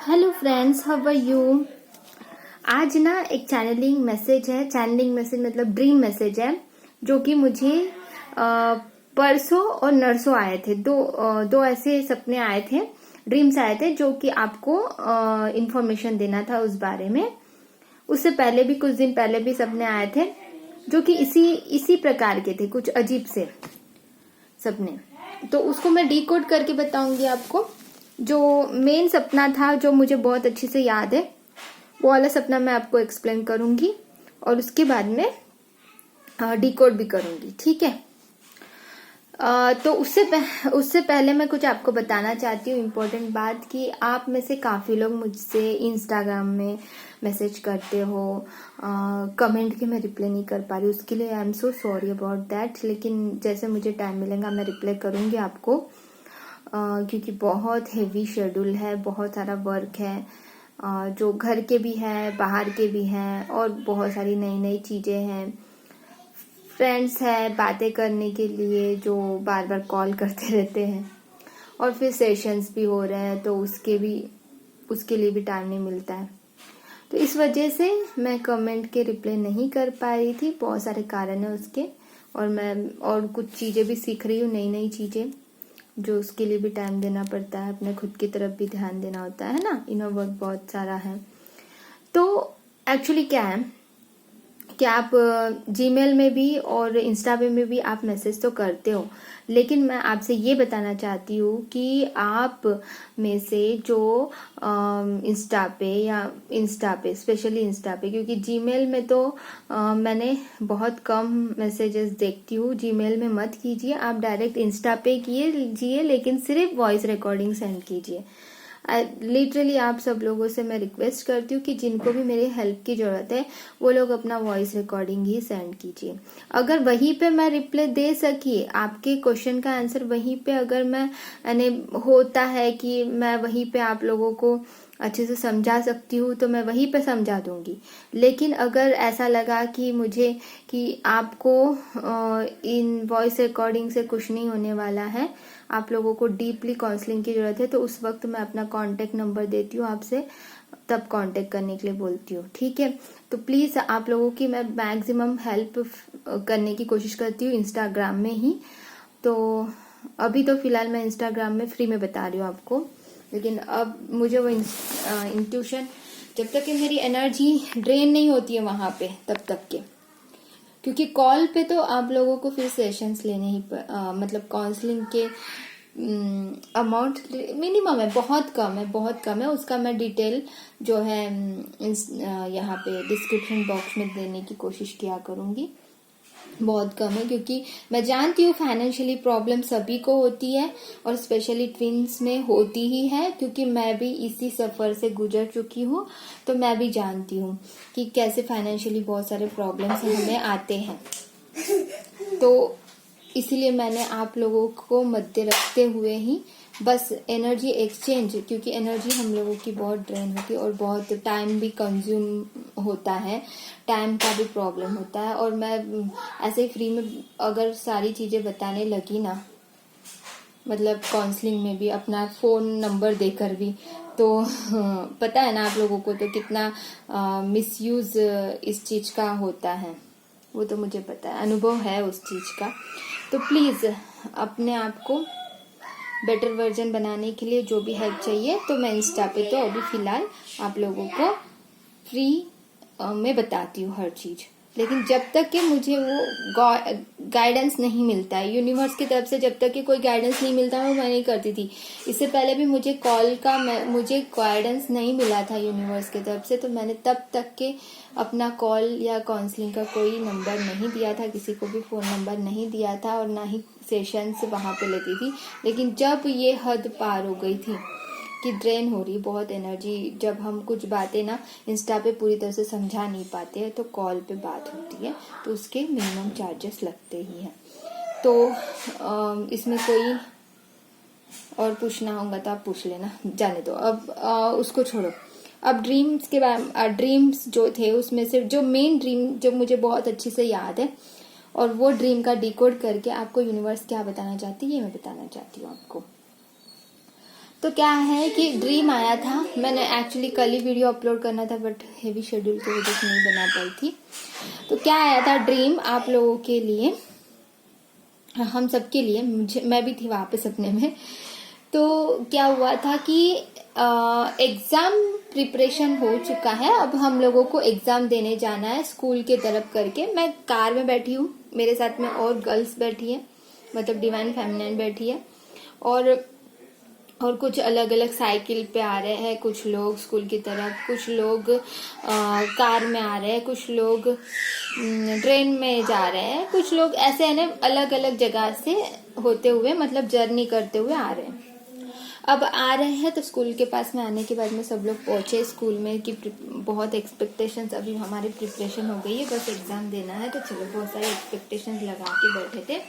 Hello friends, how are you. आज ना एक चैनलिंग मैसेज मतलब ड्रीम मैसेज है जो कि मुझे परसों और नरसों आए थे। दो ऐसे सपने आए थे, ड्रीम्स आए थे जो कि आपको इंफॉर्मेशन देना था उस बारे में। उससे पहले भी कुछ दिन पहले भी सपने आए थे जो कि इसी प्रकार के थे, कुछ अजीब से सपने। तो उसको मैं डिकोड करके बताऊंगी आपको। जो मेन सपना था जो मुझे बहुत अच्छे से याद है, वो वाला सपना मैं आपको एक्सप्लेन करूंगी और उसके बाद में डिकोड भी करूंगी, ठीक है। तो उससे पहले मैं कुछ आपको बताना चाहती हूँ इम्पोर्टेंट बात, कि आप में से काफ़ी लोग मुझसे इंस्टाग्राम में मैसेज करते हो, कमेंट के मैं रिप्लाई नहीं कर पा रही, उसके लिए I am so sorry about that. लेकिन जैसे मुझे टाइम मिलेगा मैं रिप्लाई करूँगी आपको, क्योंकि बहुत हेवी शेड्यूल है, बहुत सारा वर्क है, जो घर के भी है, बाहर के भी हैं, और बहुत सारी नई नई चीज़ें हैं। फ्रेंड्स है बातें करने के लिए जो बार बार कॉल करते रहते हैं, और फिर सेशंस भी हो रहे हैं, तो उसके लिए भी टाइम नहीं मिलता है। तो इस वजह से मैं कमेंट के रिप्लाई नहीं कर पा रही थी, बहुत सारे कारण है उसके। और मैं और कुछ चीज़ें भी सीख रही हूँ, नई नई चीज़ें, जो उसके लिए भी टाइम देना पड़ता है, अपने खुद की तरफ भी ध्यान देना होता है ना, इनर वर्क बहुत सारा है। तो एक्चुअली क्या है कि आप जीमेल में भी और इंस्टा पे में भी आप मैसेज तो करते हो, लेकिन मैं आपसे ये बताना चाहती हूँ कि आप में से जो इंस्टा पे स्पेशली इंस्टा पे, क्योंकि जीमेल में तो मैंने बहुत कम मैसेजेस देखती हूँ। जीमेल में मत कीजिए, आप डायरेक्ट इंस्टा पे कीजिए, लेकिन सिर्फ वॉइस रिकॉर्डिंग सेंड कीजिए। लिटरली आप सब लोगों से मैं रिक्वेस्ट करती हूँ कि जिनको भी मेरी हेल्प की ज़रूरत है वो लोग अपना वॉइस रिकॉर्डिंग ही सेंड कीजिए। अगर वहीं पे मैं रिप्लाई दे सकी, आपके क्वेश्चन का आंसर वहीं पे अगर मैं होता है कि मैं वहीं पे आप लोगों को अच्छे से समझा सकती हूँ, तो मैं वहीं पे समझा दूंगी। लेकिन अगर ऐसा लगा कि आपको इन वॉइस रिकॉर्डिंग से कुछ नहीं होने वाला है, आप लोगों को डीपली काउंसलिंग की जरूरत है, तो उस वक्त मैं अपना कांटेक्ट नंबर देती हूँ आपसे, तब कांटेक्ट करने के लिए बोलती हूँ, ठीक है। तो प्लीज़ आप लोगों की मैं मैक्सिमम हेल्प करने की कोशिश करती हूँ इंस्टाग्राम में ही। तो अभी तो फिलहाल मैं इंस्टाग्राम में फ्री में बता रही हूँ आपको, लेकिन अब मुझे वो इंट्यूशन, जब तक कि मेरी एनर्जी ड्रेन नहीं होती है वहां पे, तब तक के, क्योंकि कॉल पे तो आप लोगों को फिर सेशंस लेने ही मतलब काउंसलिंग के अमाउंट मिनिमम है, बहुत कम है। उसका मैं डिटेल जो है यहाँ पे डिस्क्रिप्शन बॉक्स में देने की कोशिश किया करूंगी। बहुत कम है, क्योंकि मैं जानती हूँ फाइनेंशियली प्रॉब्लम सभी को होती है, और स्पेशली ट्विंस में होती ही है, क्योंकि मैं भी इसी सफर से गुजर चुकी हूँ। तो मैं भी जानती हूँ कि कैसे फाइनेंशियली बहुत सारे प्रॉब्लम्स हमें आते हैं। तो इसीलिए मैंने आप लोगों को मद्दे रखते हुए ही बस एनर्जी एक्सचेंज, क्योंकि एनर्जी हम लोगों की बहुत ड्रेन होती है और बहुत टाइम भी कंज्यूम होता है, टाइम का भी प्रॉब्लम होता है। और मैं ऐसे ही फ्री में अगर सारी चीज़ें बताने लगी ना, मतलब काउंसलिंग में भी अपना फ़ोन नंबर देकर भी, तो पता है ना आप लोगों को तो कितना मिसयूज़ इस चीज़ का होता है, वो तो मुझे पता है, अनुभव है उस चीज़ का। तो प्लीज़ अपने आप को बेटर वर्जन बनाने के लिए जो भी हेल्प चाहिए, तो मैं इंस्टा पे तो अभी फ़िलहाल आप लोगों को फ्री में बताती हूँ हर चीज़। लेकिन जब तक कि मुझे वो गाइडेंस नहीं मिलता है यूनिवर्स की तरफ से, जब तक कि कोई गाइडेंस नहीं मिलता है, मैं नहीं करती थी। इससे पहले भी मुझे मुझे गाइडेंस नहीं मिला था यूनिवर्स की तरफ से, तो मैंने तब तक के अपना कॉल या काउंसलिंग का कोई नंबर नहीं दिया था, किसी को भी फ़ोन नंबर नहीं दिया था, और ना ही सेशंस वहाँ पे लेती थी। लेकिन जब ये हद पार हो गई थी कि ड्रेन हो रही बहुत एनर्जी, जब हम कुछ बातें ना इंस्टा पे पूरी तरह से समझा नहीं पाते हैं, तो कॉल पे बात होती है, तो उसके मिनिमम चार्जेस लगते ही हैं। तो इसमें कोई और पूछना होगा तो आप पूछ लेना, जाने दो अब, उसको छोड़ो। अब ड्रीम्स के बारे ड्रीम्स जो थे उसमें से जो मेन ड्रीम जो मुझे बहुत अच्छे से याद है, और वो ड्रीम का डिकोड करके आपको यूनिवर्स क्या बताना चाहती है ये मैं बताना चाहती हूँ आपको। तो क्या है कि ड्रीम आया था, मैंने एक्चुअली कल ही वीडियो अपलोड करना था बट हेवी शेड्यूल की वजह से नहीं बना पाई थी। तो क्या आया था ड्रीम आप लोगों के लिए, हम सबके लिए, मैं भी थी वहाँ पे सपने में। तो क्या हुआ था कि एग्जाम प्रिपरेशन हो चुका है, अब हम लोगों को एग्जाम देने जाना है स्कूल के तरफ करके। मैं कार में बैठी हूँ, मेरे साथ में और गर्ल्स बैठी है, मतलब डिवाइन फेमिनिन बैठी है, और कुछ अलग अलग साइकिल पे आ रहे हैं कुछ लोग स्कूल की तरफ, कुछ लोग कार में आ रहे हैं, कुछ लोग ट्रेन में जा रहे हैं, कुछ लोग ऐसे है ना अलग अलग जगह से होते हुए, मतलब जर्नी करते हुए आ रहे हैं। अब आ रहे हैं तो स्कूल के पास में आने के बाद में सब लोग पहुंचे स्कूल में कि बहुत एक्सपेक्टेशंस, अभी हमारी प्रिपरेशन हो गई है, बस एग्जाम देना है, तो चलो बहुत सारे एक्सपेक्टेशंस लगा के बैठे थे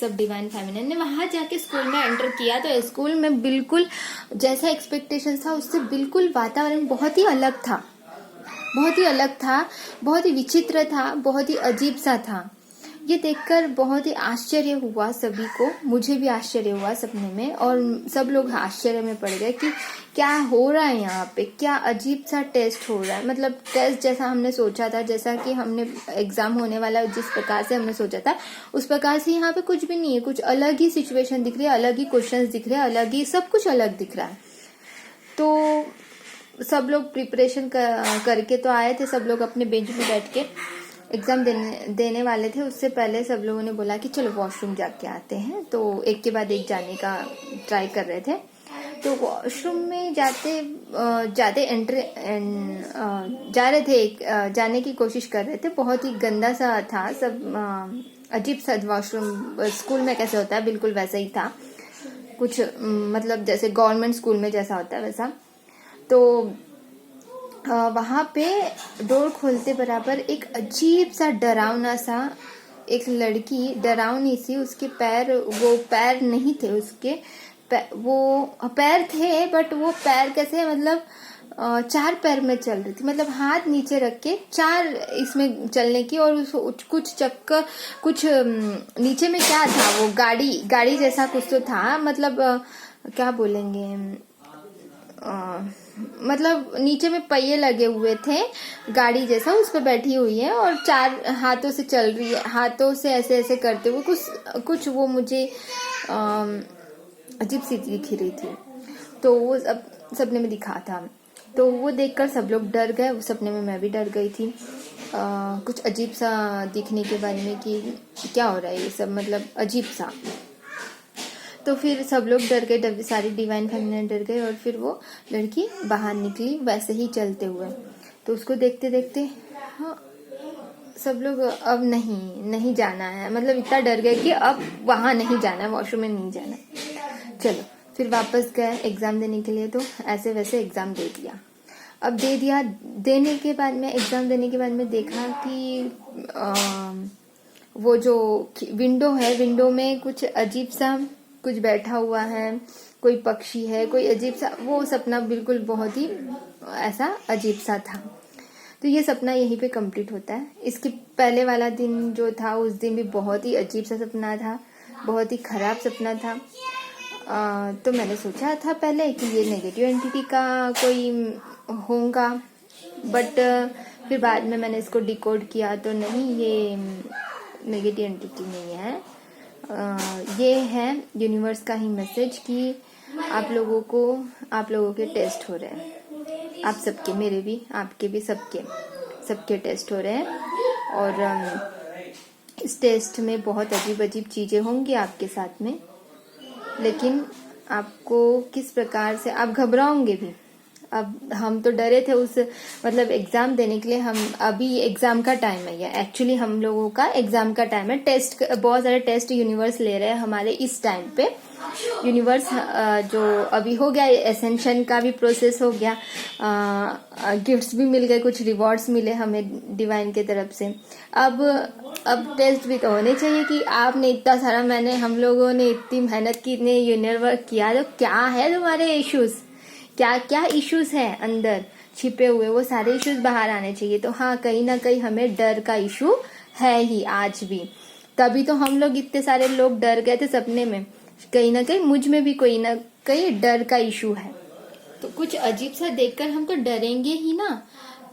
सब डिवाइन फेमिनिन ने। वहां जाके स्कूल में एंटर किया तो स्कूल में बिल्कुल जैसा एक्सपेक्टेशन था उससे बिल्कुल वातावरण बहुत ही अलग था, बहुत ही अलग था, बहुत ही विचित्र था, बहुत ही अजीब सा था। ये देखकर बहुत ही आश्चर्य हुआ सभी को, मुझे भी आश्चर्य हुआ सपने में, और सब लोग आश्चर्य में पड़ गए कि क्या हो रहा है यहाँ पे, क्या अजीब सा टेस्ट हो रहा है। मतलब टेस्ट जैसा हमने सोचा था, जैसा कि हमने एग्जाम होने वाला जिस प्रकार से हमने सोचा था उस प्रकार से यहाँ पे कुछ भी नहीं है, कुछ अलग ही सिचुएशन दिख रही है, अलग ही क्वेश्चंस दिख रहे हैं, अलग ही सब कुछ अलग दिख रहा है। तो सब लोग प्रिपरेशन करके तो आए थे, सब लोग अपने बेंच पे बैठ के एग्जाम देने वाले थे। उससे पहले सब लोगों ने बोला कि चलो वॉशरूम जाके आते हैं, तो एक के बाद एक जाने का ट्राई कर रहे थे। तो वॉशरूम में जाते जा रहे थे, जाने की कोशिश कर रहे थे, बहुत ही गंदा सा था सब, अजीब सा वॉशरूम स्कूल में कैसे होता है बिल्कुल वैसा ही था, कुछ मतलब जैसे गवर्नमेंट स्कूल में जैसा होता है वैसा। तो वहां पे डोर खोलते बराबर एक अजीब सा डरावना सा एक लड़की, डरावनी सी, उसके पैर, वो पैर नहीं थे उसके, वो पैर थे बट वो पैर कैसे, मतलब 4 पैर में चल रही थी, मतलब हाथ नीचे रख के 4 इसमें चलने की, और कुछ चक्कर, कुछ नीचे में क्या था, वो गाड़ी जैसा कुछ तो था, मतलब क्या बोलेंगे, मतलब नीचे में पहिए लगे हुए थे, गाड़ी जैसा, उस पर बैठी हुई है और 4 हाथों से चल रही है, हाथों से ऐसे ऐसे करते हुए कुछ वो मुझे अजीब सी दिख रही थी। तो वो सपने में दिखा था, तो वो देखकर सब लोग डर गए, सपने में मैं भी डर गई थी, कुछ अजीब सा दिखने के बारे में कि क्या हो रहा है ये सब, मतलब अजीब सा। तो फिर सब लोग डर गए, सारी डिवाइन फेमिनिन डर गए, और फिर वो लड़की बाहर निकली वैसे ही चलते हुए। तो उसको देखते देखते हाँ सब लोग अब नहीं जाना है, मतलब इतना डर गए कि अब वहां नहीं जाना है, वॉशरूम में नहीं जाना। चलो फिर वापस गए एग्जाम देने के लिए, तो ऐसे वैसे एग्जाम दे दिया। अब देने के बाद में, एग्जाम देने के बाद में देखा कि वो जो विंडो है, विंडो में कुछ अजीब सा कुछ बैठा हुआ है, कोई पक्षी है, कोई अजीब सा, वो सपना बिल्कुल बहुत ही ऐसा अजीब सा था। तो ये सपना यहीं पे कंप्लीट होता है। इसके पहले वाला दिन जो था उस दिन भी बहुत ही अजीब सा सपना था, बहुत ही खराब सपना था। तो मैंने सोचा था पहले कि ये नेगेटिव एंटिटी का कोई होगा, बट फिर बाद में मैंने इसको डिकोड किया तो नहीं, ये नेगेटिव एंटिटी नहीं है, ये है यूनिवर्स का ही मैसेज कि आप लोगों के टेस्ट हो रहे हैं, आप सबके, मेरे भी, आपके भी, सबके टेस्ट हो रहे हैं। और इस टेस्ट में बहुत अजीब अजीब चीजें होंगी आपके साथ में, लेकिन आपको किस प्रकार से, आप घबराओगे भी। अब हम तो डरे थे उस, मतलब एग्जाम देने के लिए, हम अभी एग्जाम का टाइम है, या एक्चुअली हम लोगों का एग्जाम का टाइम है, टेस्ट, बहुत सारे टेस्ट यूनिवर्स ले रहे हैं हमारे इस टाइम पे। यूनिवर्स जो अभी हो गया, एसेंशन का भी प्रोसेस हो गया, गिफ्ट्स भी मिल गए, कुछ रिवॉर्ड्स मिले हमें डिवाइन के तरफ से। अब टेस्ट भी तो होने चाहिए कि आपने इतना सारा, हम लोगों ने इतनी मेहनत की, इतने यूनिवर्स किया, तो क्या है तुम्हारे इश्यूज, क्या क्या इश्यूज है अंदर छिपे हुए, वो सारे इश्यूज बाहर आने चाहिए। तो हाँ, कहीं ना कहीं हमें डर का इशू है ही आज भी, तभी तो हम लोग इतने सारे लोग डर गए थे सपने में। कहीं ना कहीं मुझ में भी कोई ना कहीं डर का इशू है। तो कुछ अजीब सा देखकर हम तो डरेंगे ही ना।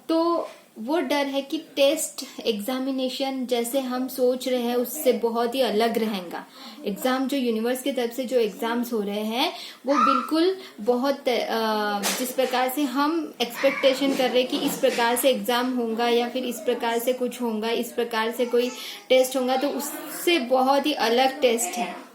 तो वो डर है कि टेस्ट एग्जामिनेशन जैसे हम सोच रहे हैं उससे बहुत ही अलग रहेगा। एग्जाम जो यूनिवर्स की तरफ से जो एग्जाम्स हो रहे हैं वो बिल्कुल बहुत जिस प्रकार से हम एक्सपेक्टेशन कर रहे हैं कि इस प्रकार से एग्जाम होगा या फिर इस प्रकार से कुछ होगा, इस प्रकार से कोई टेस्ट होगा, तो उससे बहुत ही अलग टेस्ट है।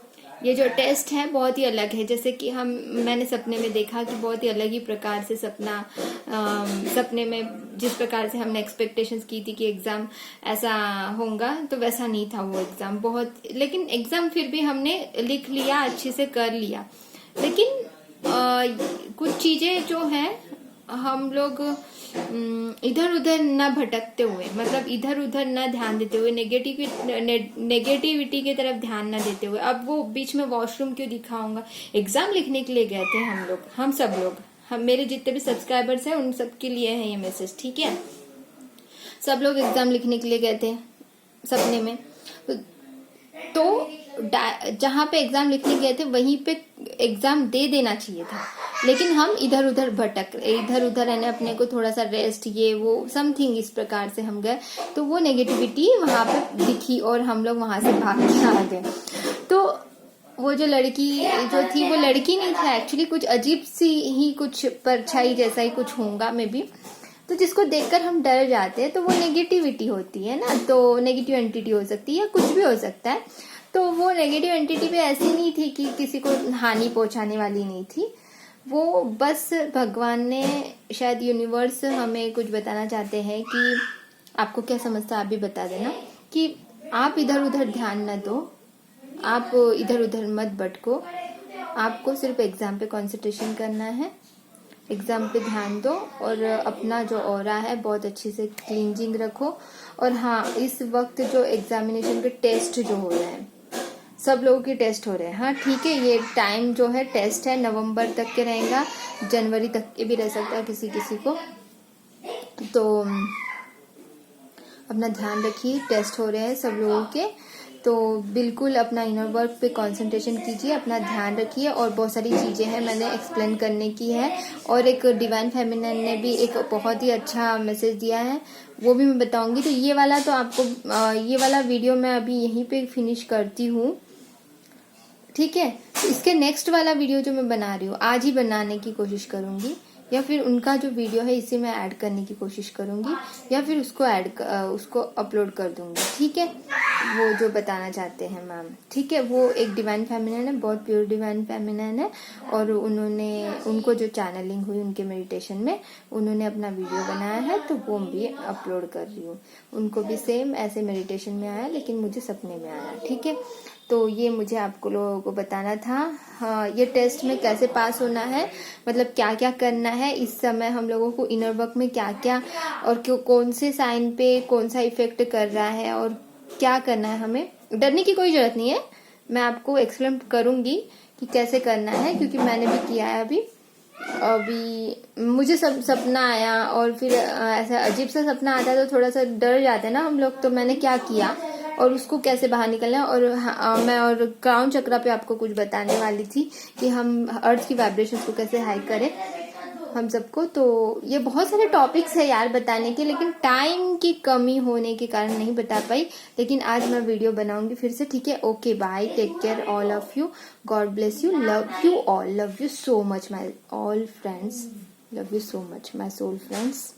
ये जो टेस्ट है बहुत ही अलग है। जैसे कि मैंने सपने में देखा कि बहुत ही अलग ही प्रकार से सपने में जिस प्रकार से हमने एक्सपेक्टेशंस की थी कि एग्जाम ऐसा होगा, तो वैसा नहीं था वो एग्जाम। लेकिन एग्जाम फिर भी हमने लिख लिया, अच्छे से कर लिया। लेकिन कुछ चीजें जो है हम लोग इधर उधर न भटकते हुए, मतलब इधर उधर न ध्यान देते हुए, नेगेटिविटी की तरफ ध्यान न देते हुए। अब वो बीच में वॉशरूम क्यों दिखाऊंगा, एग्जाम लिखने के लिए गए थे हम सब लोग, मेरे जितने भी सब्सक्राइबर्स हैं उन सब के लिए है ये मैसेज, ठीक है। सब लोग एग्जाम लिखने के लिए गए थे सपने में, तो जहाँ पे एग्जाम लिखने गए थे वहीं पे एग्जाम दे देना चाहिए था। लेकिन हम इधर उधर यानी अपने को थोड़ा सा रेस्ट, ये वो समथिंग इस प्रकार से हम गए, तो वो नेगेटिविटी वहां पे दिखी और हम लोग वहां से भाग के आ गए। तो वो जो लड़की जो थी वो लड़की नहीं था एक्चुअली, कुछ अजीब सी ही कुछ परछाई जैसा ही कुछ होगा मे बी। तो जिसको देखकर हम डर जाते हैं तो वो नेगेटिविटी होती है ना, तो नेगेटिव एंटिटी हो सकती है या कुछ भी हो सकता है। तो वो नेगेटिव एंटिटी भी ऐसी नहीं थी कि किसी को हानि पहुंचाने वाली नहीं थी। वो बस भगवान ने, शायद यूनिवर्स हमें कुछ बताना चाहते हैं कि आपको क्या समझता है आप भी बता देना, कि आप इधर उधर ध्यान न दो, आप इधर उधर मत भटको, आपको सिर्फ एग्जाम पे कंसंट्रेशन करना है, एग्जाम पे ध्यान दो और अपना जो ऑरा है बहुत अच्छे से क्लींजिंग रखो। और हाँ, इस वक्त जो एग्जामिनेशन के टेस्ट जो हो रहे हैं, सब लोगों के टेस्ट हो रहे हैं, हाँ ठीक है, ये टाइम जो है टेस्ट है नवंबर तक के रहेगा, जनवरी तक के भी रह सकता है किसी किसी को। तो अपना ध्यान रखिए, टेस्ट हो रहे हैं सब लोगों के, तो बिल्कुल अपना इनर वर्क पे कंसंट्रेशन कीजिए, अपना ध्यान रखिए। और बहुत सारी चीज़ें हैं मैंने एक्सप्लेन करने की है, और एक डिवाइन फेमिनिन ने भी एक बहुत ही अच्छा मैसेज दिया है, वो भी मैं बताऊंगी। तो ये वाला तो आपको ये वाला वीडियो मैं अभी यहीं पे फिनिश करती हूँ, ठीक है। तो इसके नेक्स्ट वाला वीडियो जो मैं बना रही हूँ आज ही बनाने की कोशिश करूंगी, या फिर उनका जो वीडियो है इसे मैं ऐड करने की कोशिश करूंगी, या फिर उसको अपलोड कर दूंगी, ठीक है। वो जो बताना चाहते हैं मैम, ठीक है, वो एक डिवाइन फेमिनिन है, बहुत प्योर डिवाइन फेमिनिन है, और उनको जो चैनलिंग हुई उनके मेडिटेशन में, उन्होंने अपना वीडियो बनाया है, तो वो भी अपलोड कर रही हूँ। उनको भी सेम ऐसे मेडिटेशन में आया, लेकिन मुझे सपने में आया, ठीक है। तो ये मुझे आपको लोगों को बताना था। हाँ, ये टेस्ट में कैसे पास होना है, मतलब क्या क्या करना है इस समय हम लोगों को, इनर वर्क में क्या क्या और कौन से साइन पे कौन सा इफेक्ट कर रहा है, और क्या करना है। हमें डरने की कोई जरूरत नहीं है, मैं आपको एक्सप्लेन करूंगी कि कैसे करना है, क्योंकि मैंने भी किया है। अभी मुझे सपना आया, और फिर ऐसा अजीब सा सपना आता है तो थोड़ा सा डर जाते हैं ना हम लोग। तो मैंने क्या किया और उसको कैसे बाहर निकलना है, और मैं और क्राउन चक्रा पे आपको कुछ बताने वाली थी कि हम अर्थ की वाइब्रेशन को कैसे हाई करें हम सबको। तो ये बहुत सारे टॉपिक्स है यार बताने के, लेकिन टाइम की कमी होने के कारण नहीं बता पाई। लेकिन आज मैं वीडियो बनाऊंगी फिर से, ठीक है। Okay, bye, take care all of you, God bless you, love you all, love you so much my all friends, love you so much my soul friends.